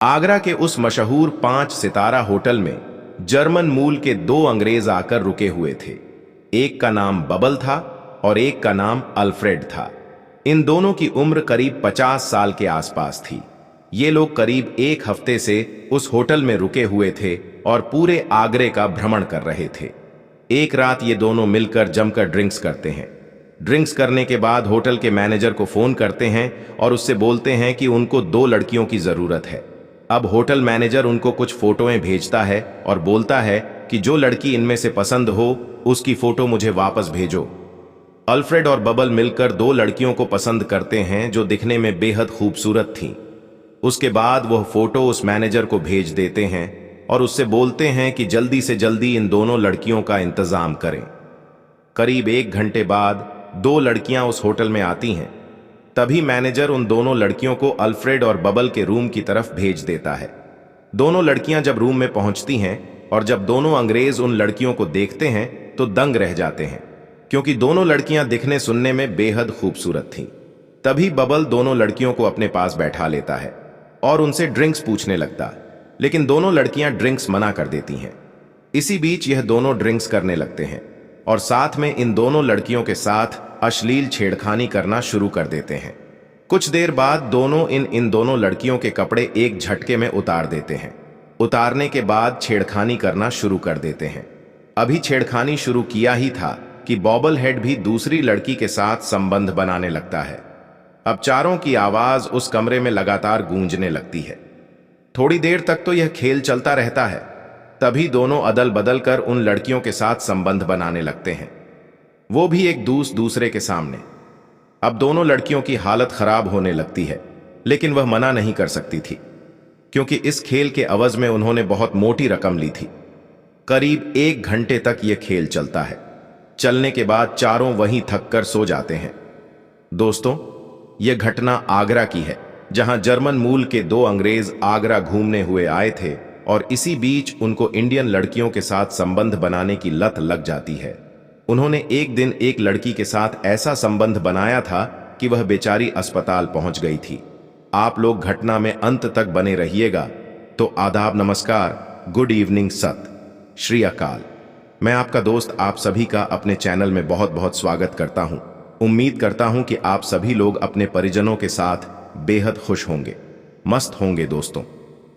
आगरा के उस मशहूर 5 सितारा होटल में जर्मन मूल के 2 अंग्रेज आकर रुके हुए थे। एक का नाम बबल था और एक का नाम अल्फ्रेड था। इन दोनों की उम्र करीब 50 साल के आसपास थी। ये लोग करीब 1 हफ्ते से उस होटल में रुके हुए थे और पूरे आगरे का भ्रमण कर रहे थे। एक रात ये दोनों मिलकर जमकर ड्रिंक्स करते हैं। ड्रिंक्स करने के बाद होटल के मैनेजर को फोन करते हैं और उससे बोलते हैं कि उनको 2 लड़कियों की जरूरत है। अब होटल मैनेजर उनको कुछ फोटोएं भेजता है और बोलता है कि जो लड़की इनमें से पसंद हो उसकी फोटो मुझे वापस भेजो। अल्फ्रेड और बबल मिलकर 2 लड़कियों को पसंद करते हैं जो दिखने में बेहद खूबसूरत थीं। उसके बाद वह फोटो उस मैनेजर को भेज देते हैं और उससे बोलते हैं कि जल्दी से जल्दी इन दोनों लड़कियों का इंतजाम करें। करीब 1 घंटे बाद 2 लड़कियां उस होटल में आती हैं। तभी मैनेजर उन दोनों लड़कियों को अल्फ्रेड और बबल के रूम की तरफ भेज देता है। दोनों लड़कियां जब रूम में पहुंचती हैं और जब दोनों अंग्रेज उन लड़कियों को देखते हैं तो दंग रह जाते हैं, क्योंकि दोनों लड़कियां दिखने सुनने में बेहद खूबसूरत थीं। तभी बबल दोनों लड़कियों को अपने पास बैठा लेता है और उनसे ड्रिंक्स पूछने लगता, लेकिन दोनों लड़कियां ड्रिंक्स मना कर देती हैं। इसी बीच यह दोनों ड्रिंक्स करने लगते हैं और साथ में इन दोनों लड़कियों के साथ अश्लील छेड़खानी करना शुरू कर देते हैं। कुछ देर बाद दोनों इन दोनों लड़कियों के कपड़े एक झटके में उतार देते हैं। उतारने के बाद छेड़खानी करना शुरू कर देते हैं। अभी छेड़खानी शुरू किया ही था कि बॉबल हेड भी दूसरी लड़की के साथ संबंध बनाने लगता है। अब चारों की आवाज उस कमरे में लगातार गूंजने लगती है। थोड़ी देर तक तो यह खेल चलता रहता है। तभी दोनों अदल बदल कर उन लड़कियों के साथ संबंध बनाने लगते हैं, वो भी एक दूसरे के सामने। अब दोनों लड़कियों की हालत खराब होने लगती है, लेकिन वह मना नहीं कर सकती थी, क्योंकि इस खेल के अवज में उन्होंने बहुत मोटी रकम ली थी। करीब 1 घंटे तक यह खेल चलता है। चलने के बाद चारों वहीं थक कर सो जाते हैं। दोस्तों, यह घटना आगरा की है, जहां जर्मन मूल के 2 अंग्रेज आगरा घूमने हुए आए थे और इसी बीच उनको इंडियन लड़कियों के साथ संबंध बनाने की लत लग जाती है। उन्होंने एक दिन एक लड़की के साथ ऐसा संबंध बनाया था कि वह बेचारी अस्पताल पहुंच गई थी। आप लोग घटना में अंत तक बने रहिएगा। तो आदाब, नमस्कार, गुड इवनिंग, सत श्री अकाल। मैं आपका दोस्त आप सभी का अपने चैनल में बहुत बहुत स्वागत करता हूं। उम्मीद करता हूं कि आप सभी लोग अपने परिजनों के साथ बेहद खुश होंगे, मस्त होंगे। दोस्तों,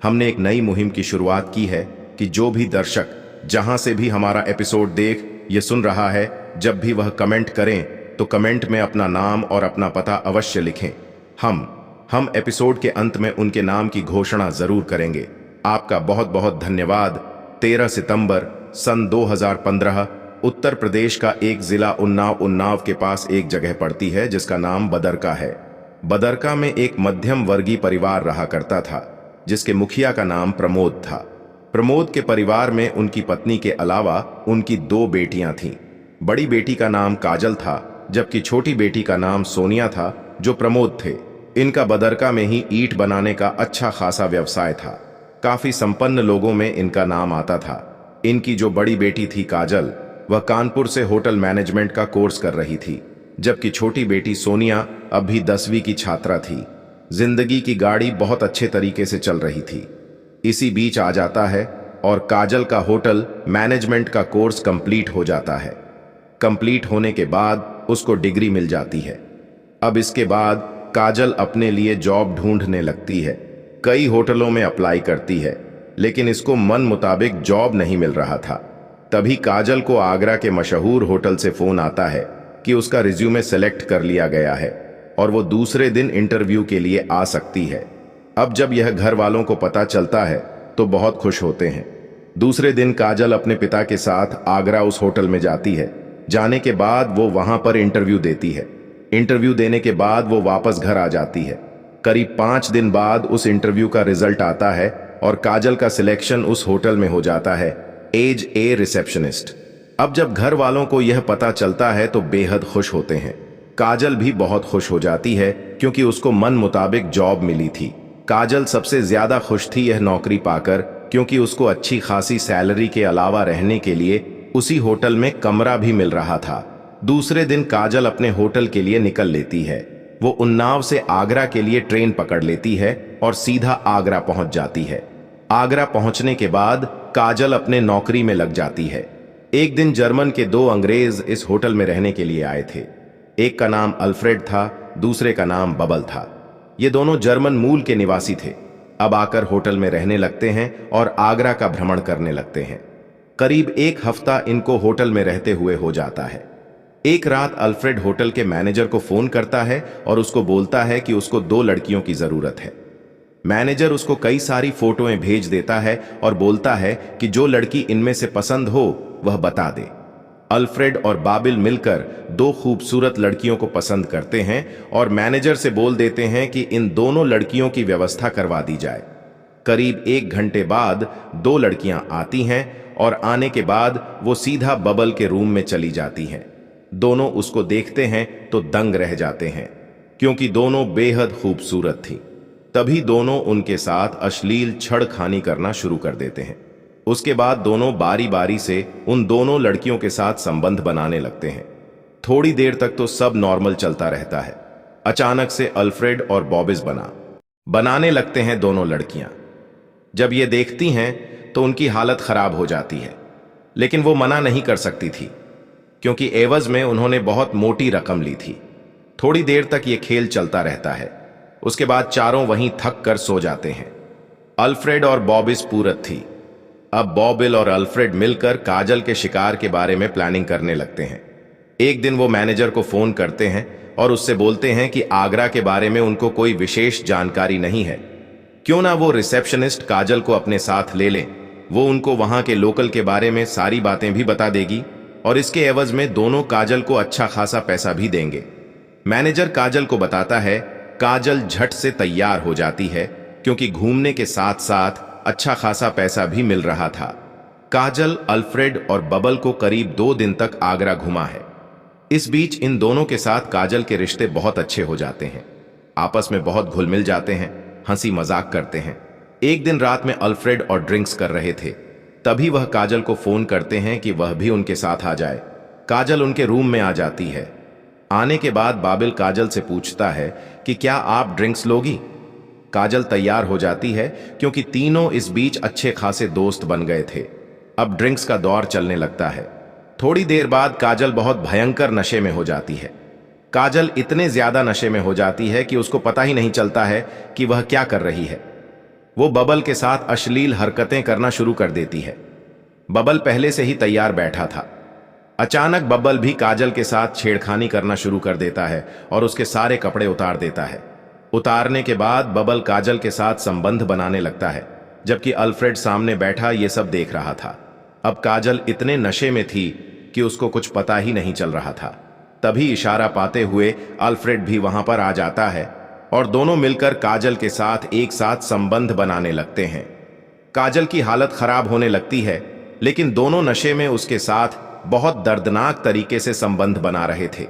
हमने एक नई मुहिम की शुरुआत की है कि जो भी दर्शक जहां से भी हमारा एपिसोड देख ये सुन रहा है, जब भी वह कमेंट करें तो कमेंट में अपना नाम और अपना पता अवश्य लिखें। हम एपिसोड के अंत में उनके नाम की घोषणा जरूर करेंगे। आपका बहुत बहुत धन्यवाद। 13 सितंबर सन 2015 उत्तर प्रदेश का एक जिला उन्नाव के पास एक जगह पड़ती है जिसका नाम बदरका है। बदरका में एक मध्यम वर्गीय परिवार रहा करता था, जिसके मुखिया का नाम प्रमोद था। प्रमोद के परिवार में उनकी पत्नी के अलावा उनकी 2 बेटियां थीं। बड़ी बेटी का नाम काजल था, जबकि छोटी बेटी का नाम सोनिया था, जो प्रमोद थे। इनका बदरका में ही ईंट बनाने का अच्छा खासा व्यवसाय था। काफी संपन्न लोगों में इनका नाम आता था। इनकी जो बड़ी बेटी थी काजल, वह कानपुर से होटल मैनेजमेंट का कोर्स कर रही थी, जबकि छोटी बेटी सोनिया अब भी 10वीं की छात्रा थी। जिंदगी की गाड़ी बहुत अच्छे तरीके से चल रही थी। इसी बीच आ जाता है और काजल का होटल मैनेजमेंट का कोर्स कंप्लीट हो जाता है। कंप्लीट होने के बाद उसको डिग्री मिल जाती है। अब इसके बाद काजल अपने लिए जॉब ढूंढने लगती है। कई होटलों में अप्लाई करती है, लेकिन इसको मन मुताबिक जॉब नहीं मिल रहा था। तभी काजल को आगरा के मशहूर होटल से फोन आता है कि उसका रिज्यूमे सेलेक्ट कर लिया गया है और वो दूसरे दिन इंटरव्यू के लिए आ सकती है। अब जब यह घर वालों को पता चलता है तो बहुत खुश होते हैं। दूसरे दिन काजल अपने पिता के साथ आगरा उस होटल में जाती है। जाने के बाद वो वहां पर इंटरव्यू देती है। इंटरव्यू देने के बाद वो वापस घर आ जाती है। करीब 5 दिन बाद उस इंटरव्यू का रिजल्ट आता है और काजल का सिलेक्शन उस होटल में हो जाता है, एज ए रिसेप्शनिस्ट। अब जब घर वालों को यह पता चलता है तो बेहद खुश होते हैं। काजल भी बहुत खुश हो जाती है, क्योंकि उसको मन मुताबिक जॉब मिली थी। काजल सबसे ज्यादा खुश थी यह नौकरी पाकर, क्योंकि उसको अच्छी खासी सैलरी के अलावा रहने के लिए उसी होटल में कमरा भी मिल रहा था। दूसरे दिन काजल अपने होटल के लिए निकल लेती है। वो उन्नाव से आगरा के लिए ट्रेन पकड़ लेती है और सीधा आगरा पहुंच जाती है। आगरा पहुंचने के बाद काजल अपने नौकरी में लग जाती है। एक दिन जर्मन के दो अंग्रेज इस होटल में रहने के लिए आए थे। एक का नाम अल्फ्रेड था, दूसरे का नाम बबल था। ये दोनों जर्मन मूल के निवासी थे। अब आकर होटल में रहने लगते हैं और आगरा का भ्रमण करने लगते हैं। करीब एक हफ्ता इनको होटल में रहते हुए हो जाता है। एक रात अल्फ्रेड होटल के मैनेजर को फोन करता है और उसको बोलता है कि उसको दो लड़कियों की जरूरत है। मैनेजर उसको कई सारी फोटोएं भेज देता है और बोलता है कि जो लड़की इनमें से पसंद हो वह बता दे। अल्फ्रेड और बाबिल मिलकर दो खूबसूरत लड़कियों को पसंद करते हैं और मैनेजर से बोल देते हैं कि इन दोनों लड़कियों की व्यवस्था करवा दी जाए। करीब 1 घंटे बाद दो लड़कियां आती हैं और आने के बाद वो सीधा बबल के रूम में चली जाती हैं। दोनों उसको देखते हैं तो दंग रह जाते हैं, क्योंकि दोनों बेहद खूबसूरत थीं। तभी दोनों उनके साथ अश्लील छेड़खानी करना शुरू कर देते हैं। उसके बाद दोनों बारी बारी से उन दोनों लड़कियों के साथ संबंध बनाने लगते हैं। थोड़ी देर तक तो सब नॉर्मल चलता रहता है। अचानक से अल्फ्रेड और बॉबिस बनाने लगते हैं दोनों लड़कियां। जब ये देखती हैं तो उनकी हालत खराब हो जाती है, लेकिन वो मना नहीं कर सकती थी, क्योंकि एवज में उन्होंने बहुत मोटी रकम ली थी। थोड़ी देर तक ये खेल चलता रहता है। उसके बाद चारों वहीं थक कर सो जाते हैं। अल्फ्रेड और बॉबिस पूरत थी। अब बॉबिल और अल्फ्रेड मिलकर काजल के शिकार के बारे में प्लानिंग करने लगते हैं। एक दिन वो मैनेजर को फोन करते हैं और उससे बोलते हैं कि आगरा के बारे में उनको कोई विशेष जानकारी नहीं है, क्यों ना वो रिसेप्शनिस्ट काजल को अपने साथ ले लें। वो उनको वहां के लोकल के बारे में सारी बातें भी बता देगी और इसके एवज में दोनों काजल को अच्छा खासा पैसा भी देंगे। मैनेजर काजल को बताता है। काजल झट से तैयार हो जाती है, क्योंकि घूमने के साथ साथ अच्छा खासा पैसा भी मिल रहा था। काजल अल्फ्रेड और बबल को करीब 2 दिन तक आगरा घुमा है। इस बीच इन दोनों के साथ काजल के रिश्ते बहुत अच्छे हो जाते हैं। आपस में बहुत घुल मिल जाते हैं, हंसी मजाक करते हैं। एक दिन रात में अल्फ्रेड और ड्रिंक्स कर रहे थे। तभी वह काजल को फोन करते हैं कि वह भी उनके साथ आ जाए। काजल उनके रूम में आ जाती है। आने के बाद बाबिल काजल से पूछता है कि क्या आप ड्रिंक्स लोगी। काजल तैयार हो जाती है, क्योंकि तीनों इस बीच अच्छे खासे दोस्त बन गए थे। अब ड्रिंक्स का दौर चलने लगता है। थोड़ी देर बाद काजल बहुत भयंकर नशे में हो जाती है। काजल इतने ज्यादा नशे में हो जाती है कि उसको पता ही नहीं चलता है कि वह क्या कर रही है। वो बबल के साथ अश्लील हरकतें करना शुरू कर देती है। बबल पहले से ही तैयार बैठा था। अचानक बबल भी काजल के साथ छेड़खानी करना शुरू कर देता है और उसके सारे कपड़े उतार देता है। उतारने के बाद बबल काजल के साथ संबंध बनाने लगता है, जबकि अल्फ्रेड सामने बैठा ये सब देख रहा था। अब काजल इतने नशे में थी कि उसको कुछ पता ही नहीं चल रहा था। तभी इशारा पाते हुए अल्फ्रेड भी वहां पर आ जाता है और दोनों मिलकर काजल के साथ एक साथ संबंध बनाने लगते हैं। काजल की हालत खराब होने लगती है, लेकिन दोनों नशे में उसके साथ बहुत दर्दनाक तरीके से संबंध बना रहे थे।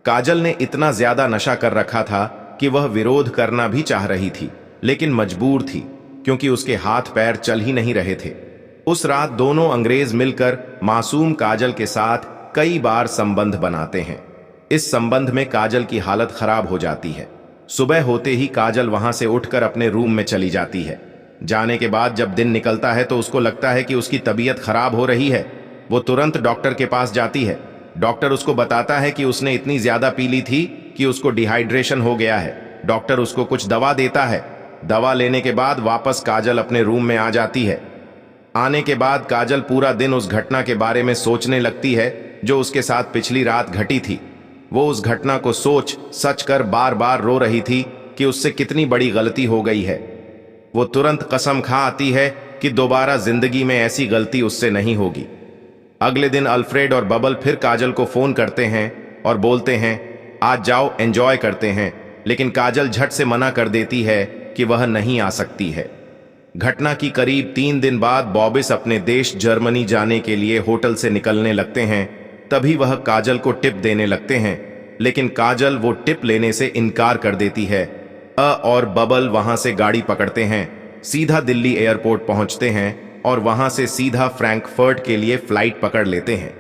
काजल ने इतना ज्यादा नशा कर रखा था कि वह विरोध करना भी चाह रही थी, लेकिन मजबूर थी, क्योंकि उसके हाथ पैर चल ही नहीं रहे थे। उस रात दोनों अंग्रेज मिलकर मासूम काजल के साथ कई बार संबंध बनाते हैं। इस संबंध में काजल की हालत खराब हो जाती है। सुबह होते ही काजल वहां से उठकर अपने रूम में चली जाती है। जाने के बाद जब दिन निकलता है तो उसको लगता है कि उसकी तबीयत खराब हो रही है। वो तुरंत डॉक्टर के पास जाती है। डॉक्टर उसको बताता है कि उसने इतनी ज्यादा पी ली थी कि उसको डिहाइड्रेशन हो गया है। डॉक्टर उसको कुछ दवा देता है। दवा लेने के बाद वापस काजल अपने रूम में आ जाती है। आने के बाद काजल पूरा दिन उस घटना के बारे में सोचने लगती है जो उसके साथ पिछली रात घटी थी। वो उस घटना को सोच सच कर बार बार रो रही थी कि उससे कितनी बड़ी गलती हो गई है। वो तुरंत कसम खा आती है कि दोबारा जिंदगी में ऐसी गलती उससे नहीं होगी। अगले दिन अल्फ्रेड और बबल फिर काजल को फोन करते हैं और बोलते हैं आज जाओ एंजॉय करते हैं, लेकिन काजल झट से मना कर देती है कि वह नहीं आ सकती है। घटना की करीब 3 दिन बाद बॉबिस अपने देश जर्मनी जाने के लिए होटल से निकलने लगते हैं। तभी वह काजल को टिप देने लगते हैं, लेकिन काजल वो टिप लेने से इनकार कर देती है। और बबल वहां से गाड़ी पकड़ते हैं, सीधा दिल्ली एयरपोर्ट पहुंचते हैं और वहां से सीधा फ्रैंकफर्ट के लिए फ्लाइट पकड़ लेते हैं।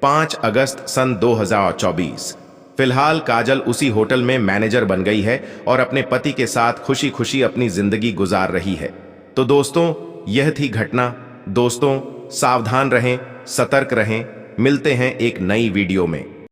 5 अगस्त सन 2024। फिलहाल काजल उसी होटल में मैनेजर बन गई है और अपने पति के साथ खुशी खुशी अपनी जिंदगी गुजार रही है। तो दोस्तों, यह थी घटना। दोस्तों, सावधान रहें, सतर्क रहें। मिलते हैं एक नई वीडियो में।